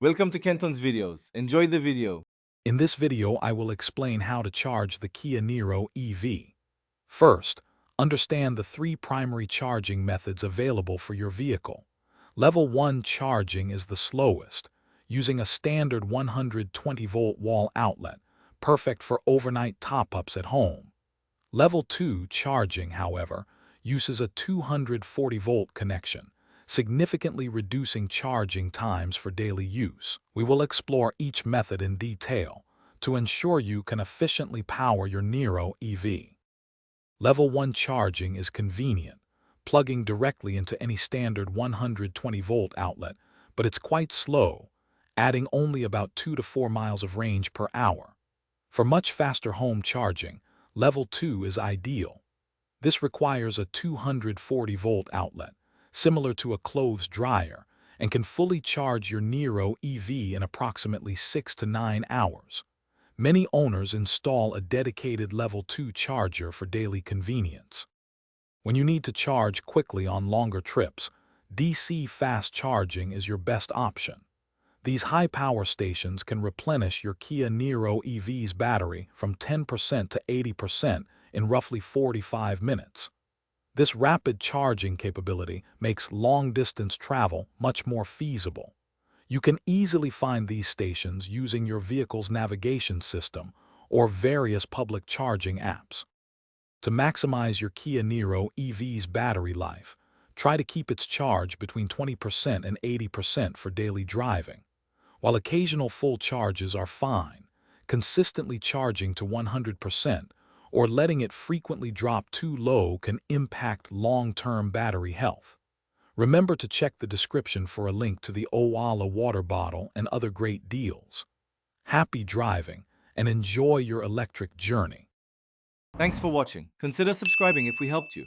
Welcome to Kenton's videos. Enjoy the video. In this video, I will explain how to charge the Kia Niro EV. First, understand the three primary charging methods available for your vehicle. Level 1 charging is the slowest, using a standard 120-volt wall outlet, perfect for overnight top-ups at home. Level 2 charging, however, uses a 240-volt connection, significantly reducing charging times for daily use. We will explore each method in detail to ensure you can efficiently power your Niro EV. Level 1 charging is convenient, plugging directly into any standard 120-volt outlet, but it's quite slow, adding only about 2 to 4 miles of range per hour. For much faster home charging, Level 2 is ideal. This requires a 240-volt outlet, similar to a clothes dryer, and can fully charge your Niro EV in approximately 6 to 9 hours. Many owners install a dedicated Level 2 charger for daily convenience. When you need to charge quickly on longer trips, DC fast charging is your best option. These high-power stations can replenish your Kia Niro EV's battery from 10% to 80% in roughly 45 minutes. This rapid charging capability makes long-distance travel much more feasible. You can easily find these stations using your vehicle's navigation system or various public charging apps. To maximize your Kia Niro EV's battery life, try to keep its charge between 20% and 80% for daily driving. While occasional full charges are fine, consistently charging to 100% or letting it frequently drop too low can impact long-term battery health. Remember to check the description for a link to the Owala water bottle and other great deals. Happy driving and enjoy your electric journey. Thanks for watching. Consider subscribing if we helped you.